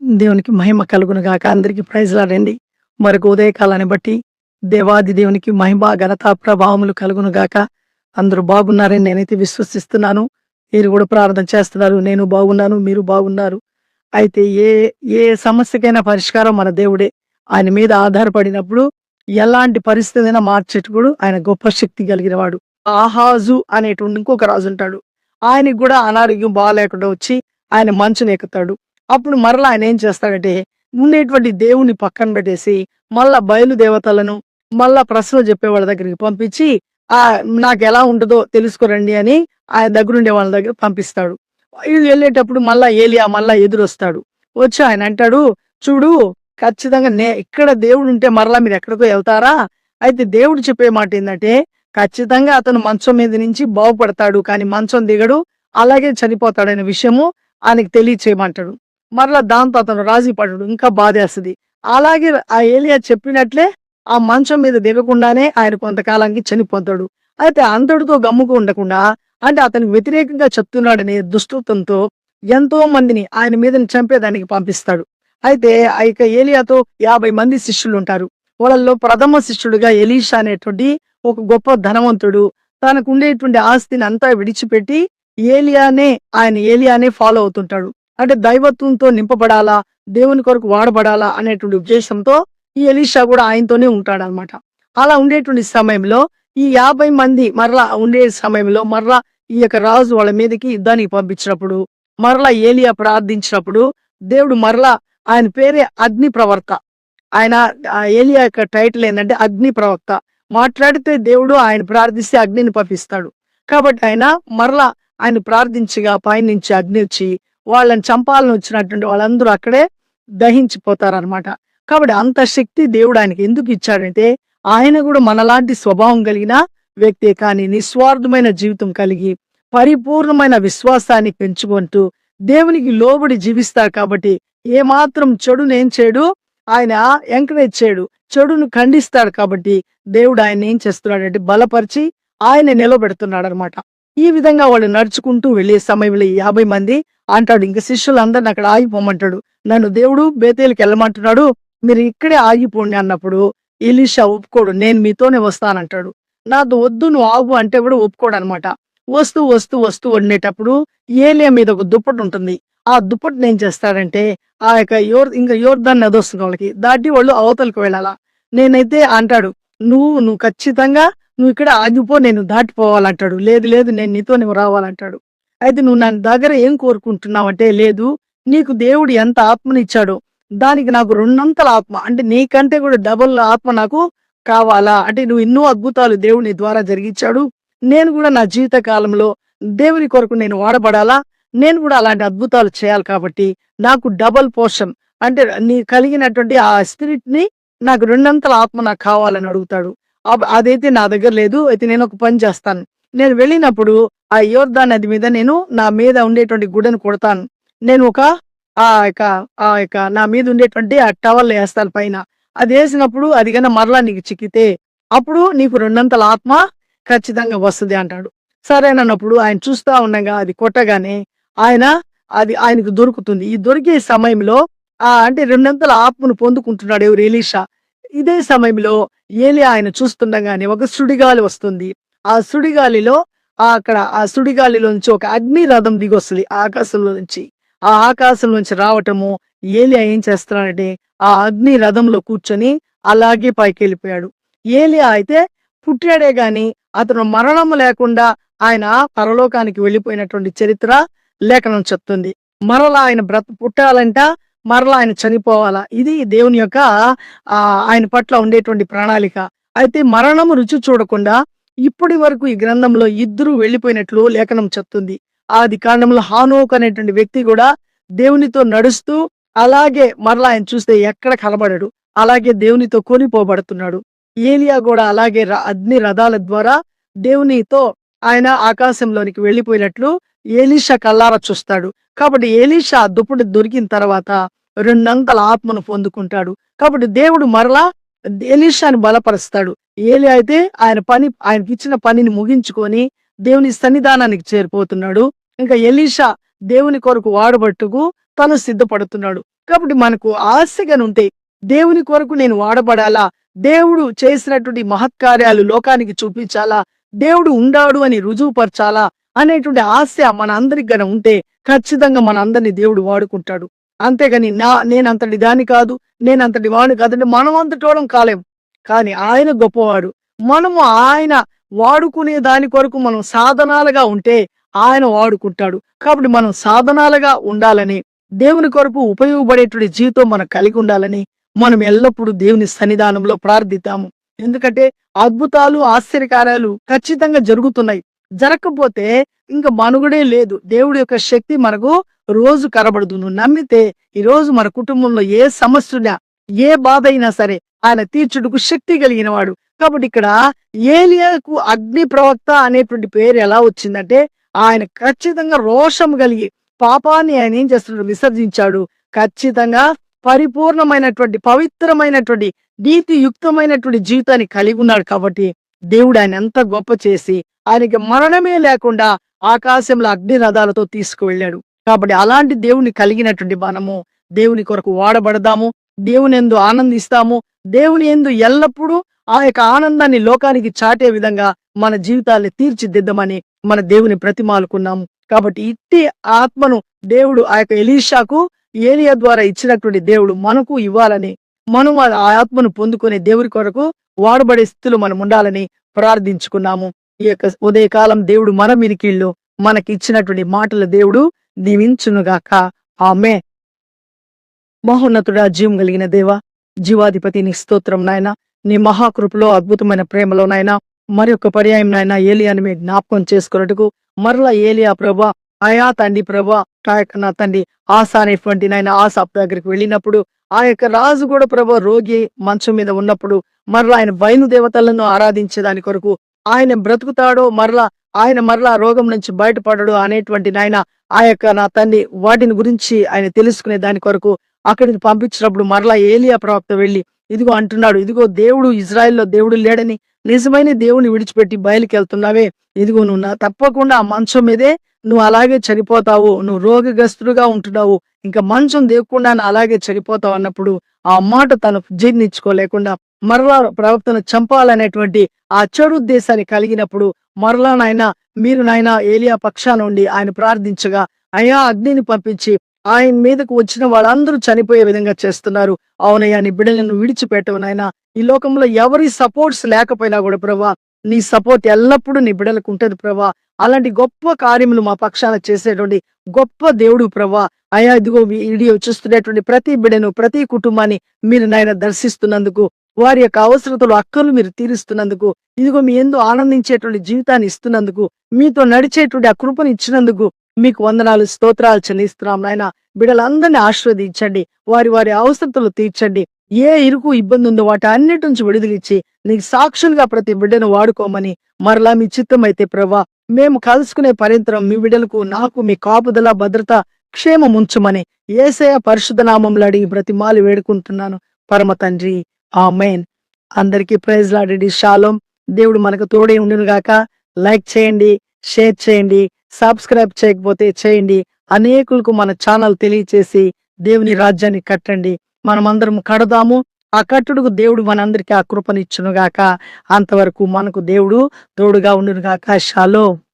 దేవునికి మహిమ కలుగును గాక. అందరికి ప్రైజ్‌లాడండి. మరొక ఉదయకాలాన్ని బట్టి దేవాది దేవునికి మహిమ, ఘనత, ప్రభావములు కలుగును గాక. అందరూ బాగున్నారని నేనైతే విశ్వసిస్తున్నాను. మీరు కూడా ప్రార్థన చేస్తున్నారు. నేను బాగున్నాను. మీరు బాగున్నారు. అయితే ఏ ఏ సమస్యకైనా పరిష్కారం మన దేవుడే. ఆయన మీద ఆధారపడినప్పుడు ఎలాంటి పరిస్థితైనా మార్చేటకుడు ఆయన గొప్ప శక్తి కలిగిన వాడు. ఆహాజు అనేటువంటి ఇంకొక రాజు ఉంటాడు. ఆయనకి కూడా అనారోగ్యం బాగాలేకుండా వచ్చి ఆయన మంచుని ఎక్కుతాడు. అప్పుడు మరలా ఆయన ఏం చేస్తాడంటే ఉండేటువంటి దేవుని పక్కన పెట్టేసి మళ్ళా బయలుదేవతలను మళ్ళా ప్రశ్నలు చెప్పే వాళ్ళ దగ్గరికి పంపించి ఆ నాకు ఎలా ఉంటుందో తెలుసుకోరండి అని ఆయన దగ్గరుండే వాళ్ళ దగ్గర పంపిస్తాడు. వీళ్ళు వెళ్ళేటప్పుడు మళ్ళా ఏలియా మళ్ళా ఎదురొస్తాడు. వచ్చి ఆయన అంటాడు, చూడు ఖచ్చితంగా ఇక్కడ దేవుడు ఉంటే మరలా మీరు ఎక్కడికో వెళ్తారా? అయితే దేవుడు చెప్పే మాట ఏంటంటే ఖచ్చితంగా అతను మంచం మీద నుంచి బాగుపడతాడు, కానీ మంచం దిగడు, అలాగే చనిపోతాడనే విషయము ఆయనకి తెలియచేయమంటాడు. మరలా దాంతో అతను రాజీ పడడు, ఇంకా బాధేస్తది. అలాగే ఆ ఏలియా చెప్పినట్లే ఆ మంచం మీద దిగకుండానే ఆయన కొంతకాలానికి చనిపోతాడు. అయితే అంతటితో గమ్ముకు ఉండకుండా, అంటే అతనికి వ్యతిరేకంగా చెప్తున్నాడనే దుష్టత్వంతో ఎంతో మందిని ఆయన మీదని చంపేదానికి పంపిస్తాడు. అయితే ఆ ఇక ఏలియాతో 50 మంది శిష్యులు ఉంటారు. వాళ్ళల్లో ప్రథమ శిష్యుడిగా ఎలీషా అనేటువంటి ఒక గొప్ప ధనవంతుడు తనకు ఉండేటువంటి ఆస్తిని అంతా విడిచిపెట్టి ఏలియానే ఫాలో అవుతుంటాడు. అంటే దైవత్వంతో నింపబడాలా, దేవుని కొరకు వాడబడాలా అనేటువంటి ఉద్దేశంతో ఈ ఎలీషా కూడా ఆయనతోనే ఉంటాడనమాట. అలా ఉండేటువంటి సమయంలో ఈ 50 మంది మరలా ఉండే సమయంలో మరలా ఈ యొక్క రాజు వాళ్ళ మీదకి యుద్ధానికి పంపించినప్పుడు మరలా ఏలియా ప్రార్థించినప్పుడు దేవుడు మరలా ఆయన పేరే అగ్ని ప్రవర్త. ఆయన ఏలియా యొక్క టైటిల్ ఏంటంటే అగ్ని ప్రవక్త. మాట్లాడితే దేవుడు ఆయన ప్రార్థిస్తే అగ్నిని పంపిస్తాడు. కాబట్టి ఆయన మరలా ఆయన ప్రార్థించగా పైనుంచి అగ్ని వచ్చి వాళ్ళని చంపాలని వచ్చినటువంటి వాళ్ళందరూ అక్కడే దహించిపోతారనమాట. కాబట్టి అంత శక్తి దేవుడు ఆయనకి ఎందుకు ఇచ్చాడంటే ఆయన కూడా మనలాంటి స్వభావం కలిగిన వ్యక్తే, కానీ నిస్వార్థమైన జీవితం కలిగి పరిపూర్ణమైన విశ్వాసాన్ని పెంచుకుంటూ దేవునికి లోబడి జీవిస్తారు. కాబట్టి ఏమాత్రం చెడును ఏం చేయడు, ఆయన ఎంకరేజ్ చేయడు, చెడును ఖండిస్తాడు. కాబట్టి దేవుడు ఆయన ఏం చేస్తున్నాడంటే బలపరిచి ఆయన నిలబెడుతున్నాడు అనమాట. ఈ విధంగా వాళ్ళు నడుచుకుంటూ వెళ్ళే సమయంలో 50 మంది అంటాడు, ఇంక శిష్యులందరిని అక్కడ ఆగిపోమంటాడు. నన్ను దేవుడు బేతేలుకి వెళ్ళమంటున్నాడు, మీరు ఇక్కడే ఆగిపోండి అన్నప్పుడు ఎలీషా ఒప్పుకోడు, నేను మీతోనే వస్తానంటాడు. నాతో వద్దు నువ్వు ఆగు అంటే కూడా ఒప్పుకోడు అనమాట. వస్తూ వస్తూ వస్తూ వండేటప్పుడు ఏలియా మీద ఒక దుప్పటి ఉంటుంది. ఆ దుప్పటిని ఏం చేస్తాడంటే ఆ యొక్క యోర్దాన్ నది వస్తుంది వాళ్ళకి, దాటి వాళ్ళు అవతలకు వెళ్ళాలా. నేనైతే అంటాడు, నువ్వు ఖచ్చితంగా నువ్వు ఇక్కడ ఆగిపో, నేను దాటిపోవాలంటాడు. లేదు లేదు నేను నీతో రావాలంటాడు. అయితే నువ్వు నా దగ్గర ఏం కోరుకుంటున్నావు అంటే, లేదు నీకు దేవుడు ఎంత ఆత్మనిచ్చాడో దానికి నాకు 2 ఆత్మ, అంటే నీకంటే కూడా డబుల్ ఆత్మ నాకు కావాలా. అంటే నువ్వు ఎన్నో అద్భుతాలు దేవుడు నీ ద్వారా జరిగించాడు, నేను కూడా నా జీవిత కాలంలో దేవుని కొరకు నేను వాడబడాలా, నేను కూడా అలాంటి అద్భుతాలు చేయాలి. కాబట్టి నాకు డబుల్ పోర్షన్, అంటే నీ కలిగినటువంటి ఆ స్పిరిట్ ని నాకు 2 ఆత్మ నాకు కావాలని అడుగుతాడు. అదైతే నా దగ్గర లేదు. అయితే నేను ఒక పని చేస్తాను, నేను వెళ్ళినప్పుడు ఆ యోర్దాన్ నది మీద నేను నా మీద ఉండేటువంటి గుడ్డను కొడతాను. నేను ఒక ఆ యొక్క నా మీద ఉండేటువంటి ఆ టవల్ వేస్తాను పైన. అది వేసినప్పుడు అది కన్నా మరలా నీకు చిక్కితే అప్పుడు నీకు 2 ఆత్మ ఖచ్చితంగా వస్తుంది అంటాడు. సరేనన్నప్పుడు ఆయన చూస్తా ఉండగా అది కొట్టగానే ఆయనకు దొరుకుతుంది. ఈ దొరికే సమయంలో అంటే 2 ఆత్మను పొందుకుంటున్నాడు ఎవరు, ఎలీషా. ఇదే సమయంలో ఏలియా ఆయన చూస్తుండగానే ఒక సుడిగాలి వస్తుంది. ఆ సుడిగాలిలో ఆ సుడిగాలిలోంచి ఒక అగ్ని రథం దిగొస్తుంది ఆకాశంలో నుంచి. ఆ ఆకాశం నుంచి రావటము ఏలియా ఏం చేస్తున్నాడంటే ఆ అగ్ని రథంలో కూర్చొని అలాగే పైకి వెళ్ళిపోయాడు. ఏలియా అయితే పుట్టాడే గాని అతను మరణం లేకుండా ఆయన పరలోకానికి వెళ్ళిపోయినటువంటి చరిత్ర లేఖనం చెప్తుంది. మరలా ఆయన పుట్టాలంట, మరలా ఆయన చనిపోవాలా. ఇది దేవుని యొక్క ఆయన పట్ల ఉండేటువంటి ప్రణాళిక. అయితే మరణము రుచి చూడకుండా ఇప్పటి వరకు ఈ గ్రంథంలో 2 వెళ్ళిపోయినట్లు లేఖనం చెప్తుంది. ఆది కాండంలో హానోక్ అనేటువంటి వ్యక్తి కూడా దేవునితో నడుస్తూ అలాగే మరలా ఆయన చూస్తే ఎక్కడ కనబడడు, అలాగే దేవునితో కొనిపోబడుతున్నాడు. ఏలియా కూడా అలాగే అగ్ని రథాల ద్వారా దేవునితో ఆయన ఆకాశంలోనికి వెళ్ళిపోయినట్లు ఎలీషా కల్లారా చూస్తాడు. కాబట్టి ఎలీషా దుప్పటి దొరికిన తర్వాత 2 ఆత్మను పొందుకుంటాడు. కాబట్టి దేవుడు మరలా ఎలీషాని బలపరుస్తాడు. ఏలియా అయితే ఆయనకి ఇచ్చిన పనిని ముగించుకొని దేవుని సన్నిధానానికి చేరిపోతున్నాడు. ఇంకా ఎలీషా దేవుని కొరకు వాడబట్టుకు తను సిద్ధపడుతున్నాడు. కాబట్టి మనకు ఆశగా ఉంటే దేవుని కొరకు నేను వాడబడాలా, దేవుడు చేసినటువంటి మహత్కార్యాలు లోకానికి చూపించాలా, దేవుడు ఉండాడు అని రుజువుపరచాలా అనేటువంటి ఆశ మన అందరికి గన ఉంటే ఖచ్చితంగా మన అందరిని దేవుడు వాడుకుంటాడు. అంతేగాని నేనంతటి దాన్ని కాదు, నేనంతటి వాడిని కాదంటే మనం అంతటోడం కాలేం. కానీ ఆయన గొప్పవాడు. మనము ఆయన వాడుకునే దాని కొరకు మనం సాధనాలుగా ఉంటే ఆయన వాడుకుంటాడు. కాబట్టి మనం సాధనాలుగా ఉండాలని, దేవుని కొరకు ఉపయోగపడేటువంటి జీవితం మనం కలిగి ఉండాలని మనం ఎల్లప్పుడూ దేవుని సన్నిధానంలో ప్రార్థిద్దాము. ఎందుకంటే అద్భుతాలు, ఆశ్చర్యకార్యాలు ఖచ్చితంగా జరుగుతున్నాయి. జరగకపోతే ఇంక మనుగడే లేదు. దేవుడి యొక్క శక్తి మనకు రోజు కనబడదు. నువ్వు నమ్మితే ఈరోజు మన కుటుంబంలో ఏ సమస్య ఉన్నా, ఏ బాధ అయినా సరే ఆయన తీర్చుటకు శక్తి కలిగిన వాడు. కాబట్టి ఇక్కడ ఏలియాకు అగ్ని ప్రవక్త అనేటువంటి పేరు ఎలా వచ్చిందంటే, ఆయన ఖచ్చితంగా రోషం కలిగి పాపాన్ని ఆయన ఏం చేస్తున్నాడు, విసర్జించాడు. ఖచ్చితంగా పరిపూర్ణమైనటువంటి పవిత్రమైనటువంటి నీతియుక్తమైనటువంటి జీవితాన్ని కలిగి ఉన్నాడు. కాబట్టి దేవుడు ఆయన ఎంత గొప్ప చేసి ఆయనకి మరణమే లేకుండా ఆకాశంలో అగ్ని రథాలతో తీసుకువెళ్ళాడు. కాబట్టి అలాంటి దేవుని కలిగినటువంటి మనము దేవుని కొరకు వాడబడదాము, దేవుని యందు ఆనందిస్తాము, దేవుని యందు ఎల్లప్పుడూ ఆ యొక్క ఆనందాన్ని లోకానికి చాటే విధంగా మన జీవితాన్ని తీర్చిదిద్దమని మన దేవుని ప్రతిమాలుకున్నాము. కాబట్టి ఇట్టి ఆత్మను దేవుడు ఆ యొక్క ఎలీషాకు ఏలియా ద్వారా ఇచ్చినటువంటి దేవుడు మనకు ఇవ్వాలని, మనం ఆ ఆత్మను పొందుకునే దేవుని కొరకు వాడబడే స్థితిలో మనం ఉండాలని ప్రార్థించుకున్నాము. ఈ యొక్క ఉదయకాలం దేవుడు మన వినికిళ్ళు మనకి ఇచ్చినటువంటి మాటల దేవుడు దీవించునుగాక. ఆమేన్. మహోన్నతుడా, జీవం కలిగిన దేవ, జీవాధిపతి నీ స్తోత్రం నాయన. నీ మహాకృపలో అద్భుతమైన ప్రేమలో నాయన మరి ఒక పర్యాయం నాయన ఏలియాని మీరు జ్ఞాపకం చేసుకున్నట్టుకు మరలా ఏలియా ప్రభా, ఆయా తండ్రి ప్రభా, నా తండ్రి ఆశా అనేటువంటి నాయన ఆసాప్ దగ్గరికి వెళ్ళినప్పుడు ఆ యొక్క రాజు కూడా ప్రభా రోగి మంచం మీద ఉన్నప్పుడు మరలా ఆయన బయలు దేవతలను ఆరాధించే దాని కొరకు ఆయన బ్రతుకుతాడో ఆయన మరలా రోగం నుంచి బయటపడడు అనేటువంటి నాయన ఆ యొక్క నా తండ్రి వాటిని గురించి ఆయన తెలుసుకునే దాని కొరకు అక్కడికి పంపించినప్పుడు మరలా ఏలియా ప్రవక్త వెళ్ళి ఇదిగో అంటున్నాడు, ఇదిగో దేవుడు ఇజ్రాయెల్లో దేవుడు లేడని, నిజమైన దేవుని విడిచిపెట్టి బయలుకి వెళ్తున్నావే, ఇదిగో నువ్వు తప్పకుండా ఆ మంచం మీదే నువ్వు అలాగే చనిపోతావు, నువ్వు రోగగ్రస్తుడుగా ఉంటున్నావు, ఇంకా మంచం దేవకుండా అలాగే చనిపోతావు అన్నప్పుడు ఆ మాట తను జీర్ణించుకోలేకుండా మరలా ప్రవక్తను చంపాలనేటువంటి ఆ చెడు ఉద్దేశాన్ని కలిగినప్పుడు మరలా మీరు ఏలియా పక్షాన ఉండి ఆయన ప్రార్థించగా అయ్యా అగ్నిని పంపించి ఆయన మీదకు వచ్చిన వాళ్ళందరూ చనిపోయే విధంగా చేస్తున్నారు. అవునయ్యా, నీ బిడ్డలను విడిచిపెట్టవు నాయనా. ఈ లోకంలో ఎవరి సపోర్ట్స్ లేకపోయినా కూడా ప్రభా నీ సపోర్ట్ ఎల్లప్పుడూ నీ బిడ్డలకు ఉంటది ప్రభా. అలాంటి గొప్ప కార్యములు మా పక్షాన చేసేటువంటి గొప్ప దేవుడు ప్రభా. అయ్యా ఇదిగో వీడియో చూస్తున్నటువంటి ప్రతి బిడ్డను, ప్రతి కుటుంబాన్ని మీరు దర్శిస్తున్నందుకు, వారి యొక్క అవసరతలు అక్కర్లు మీరు తీరుస్తున్నందుకు, ఇదిగో మీ యందు ఆనందించేటువంటి జీవితాన్ని ఇస్తున్నందుకు, మీతో నడిచేటువంటి ఆ కృపను ఇచ్చినందుకు మీకు వందనాలు, స్తోత్రాలు చెల్లిస్తున్నాం నాయన. బిడ్డలందరినీ ఆశీర్వదించండి, వారి వారి అవసరతలు తీర్చండి. ఏ ఇరుకు ఇబ్బంది ఉందో వాటి అన్నిటి నుంచి విడుదలిచ్చి నీకు సాక్షులుగా ప్రతి బిడ్డను వాడుకోమని మరలా మీ చిత్తం అయితే ప్రభా మేము కలుసుకునే పర్యంతరం మీ బిడ్డలకు నాకు మీ కాపుదల భద్రత క్షేమం ఉంచమని యేసయ్య పరిశుద్ధ నామములో అడిగి బ్రతిమాలి వేడుకుంటున్నాను పరమ తండ్రి, ఆమేన్. అందరికీ ప్రైజ్ లార్డ్. షాలోమ్. దేవుడు మనకు తోడే ఉండును గాక. లైక్ చేయండి, షేర్ చేయండి, సబ్స్క్రైబ్ చేయకపోతే చేయండి. అనేకులకు మన ఛానల్ తెలియచేసి దేవుని రాజ్యాన్ని కట్టండి. మనమందరం కడదాము. ఆ కట్టుడుకు దేవుడు మనందరికీ ఆ కృపనిచ్చును గాక. అంతవరకు మనకు దేవుడు తోడుగా ఉండును గాక. షాలోమ్.